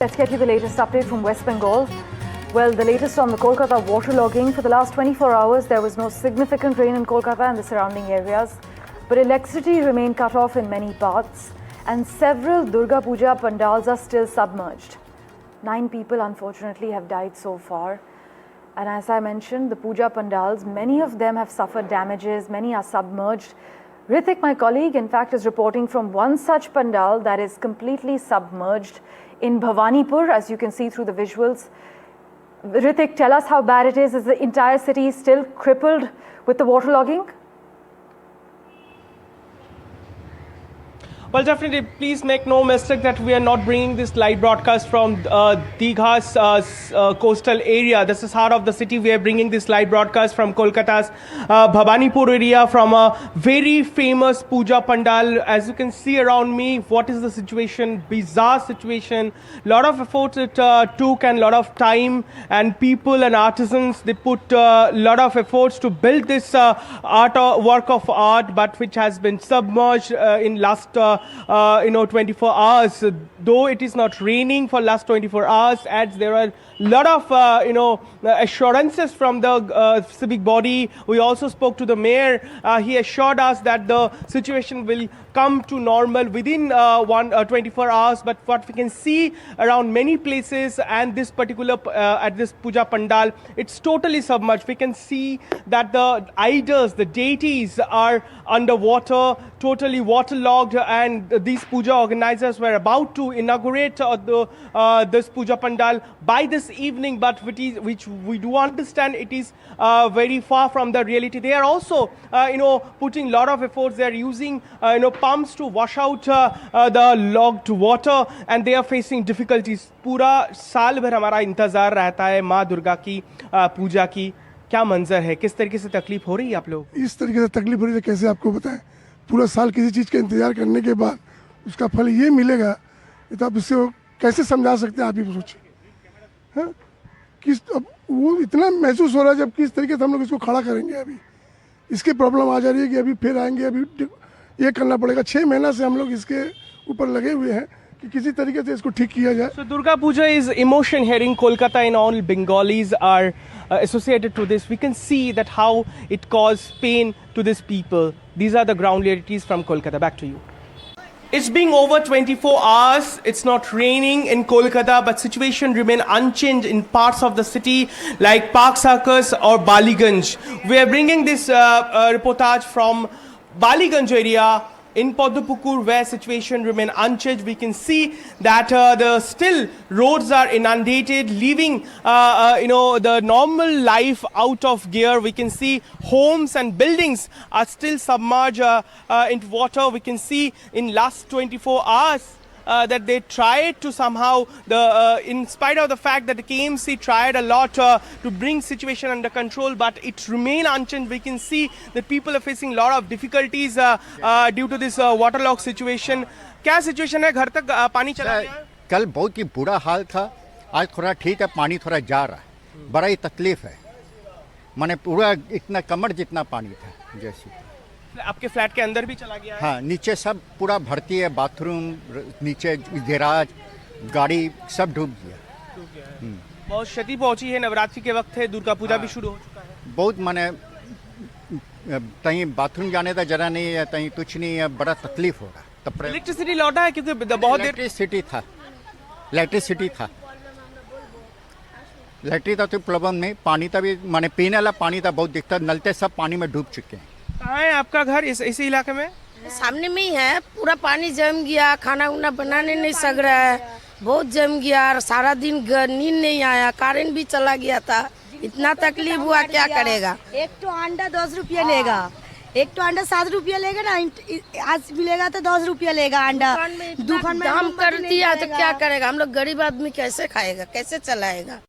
Let's get you the latest update from West Bengal. Well, the latest on the Kolkata waterlogging. For the last 24 hours, there was no significant rain in Kolkata and the surrounding areas, but electricity remained cut off in many parts, and several Durga Puja pandals are still submerged. 9 people, unfortunately, have died so far. And as I mentioned, the Puja pandals, many of them have suffered damages, many are submerged. Rithik, my colleague, in fact, is reporting from one such pandal that is completely submerged in Bhawanipur, as you can see through the visuals. Rithik, tell us how bad it is. Is the entire city still crippled with the waterlogging? Well, definitely, please make no mistake that we are not bringing this live broadcast from Digha's coastal area. This is heart of the city. We are bringing this live broadcast from Kolkata's Bhawanipur area, from a very famous Puja Pandal. As you can see around me, what is the situation? Bizarre situation. Lot of efforts it took, and lot of time, and people and artisans, they put a lot of efforts to build this work of art, but which has been submerged in last 24 hours. Though it is not raining for last 24 hours, as there are a lot of assurances from the civic body. We also spoke to the mayor. He assured us that the situation will come to normal within 24 hours. But what we can see around many places, and this particular at this Puja Pandal, it's totally submerged. We can see that the idols, the deities, are underwater, totally waterlogged, and these puja organizers were about to inaugurate this Puja Pandal by this evening, but which we do understand it is very far from the reality. They are also putting a lot of efforts. They are using pumps to wash out the logged water, and they are facing difficulties. पूरा साल भर हमारा इंतजार रहता है माँ दुर्गा की पूजा की. क्या मंजर है, किस तरीके से तकलीफ हो रही है आप लोग? इस तरीके से तकलीफ हो रही है, कैसे आपको बताएं? पूरा साल किसी चीज़ का इंतजार करने के बाद उसका फल ये मिलेगा, तो आप इससे कैसे समझा सकते हैं? आप ही सोचिए. हाँ, किस अब वो इतना महसूस हो रहा है जब किस तरीके से हम लोग इसको खड़ा करेंगे. अभी इसकी प्रॉब्लम आ जा रही है कि अभी फिर आएंगे, अभी ये करना पड़ेगा. 6 महीना से हम लोग इसके ऊपर लगे हुए हैं कि किसी तरीके से इसको ठीक किया जाए. So Durga Puja is emotion here in Kolkata, and all Bengalis are associated to this. We can see that how it caused pain to these people. These are the ground realities from Kolkata. Back to you. It's been over 24 hours. It's not raining in Kolkata, but situation remain unchanged in parts of the city like Park Circus or Baliganj. We are bringing this reportage from Baliganj area in Paduppukur, where situation remain unchanged. We can see that the still roads are inundated, leaving the normal life out of gear. We can see homes and buildings are still submerged into water. We can see in last 24 hours that they tried to somehow, in spite of the fact that the KMC tried a lot to bring situation under control, but it remained unchanged. We can see that people are facing a lot of difficulties due to this waterlogged situation. क्या situation है? घर तक पानी चला गया? कल बहुत ही बुरा हाल था. आज थोड़ा ठीक है, पानी थोड़ा जा रहा है. बड़ा ही तकलीफ है. माने पूरा इतना कमर जितना पानी था जैसे. आपके फ्लैट के अंदर भी चला गया है? हाँ, नीचे सब पूरा भर्ती है. बाथरूम, नीचे गैराज, गाड़ी सब डूब गया. बहुत क्षति पहुंची है. नवरात्रि के वक्त है, दुर्गा पूजा भी शुरू हो चुका है. बहुत माने कहीं बाथरूम जाने का जरा नहीं है, कहीं कुछ नहीं है. बड़ा तकलीफ हो रहा है. इलेक्ट्रिसिटी लौटा है क्योंकि बहुत इलेक्ट्रिसिटी था. इलेक्ट्रिक था तो प्रॉब्लम नहीं. पानी का भी माने पीने वाला पानी था बहुत दिक्कत. नलते सब पानी में डूब चुके हैं. कहाँ है आपका घर? इसी इलाके में? सामने में ही है. पूरा पानी जम गया, खाना उना बनाने नहीं सक रहा है. बहुत जम गया. सारा दिन नींद नहीं आया, करेंट भी चला गया था. इतना तकलीफ हुआ, क्या करेगा. एक तो अंडा 10 रुपया लेगा, एक तो अंडा 7 रुपया लेगा ना. आज मिलेगा तो 10 रुपया लेगा अंडा. दुकान में दाम कर दिया तो क्या करेगा. हम लोग गरीब आदमी कैसे खाएगा, कैसे चलाएगा.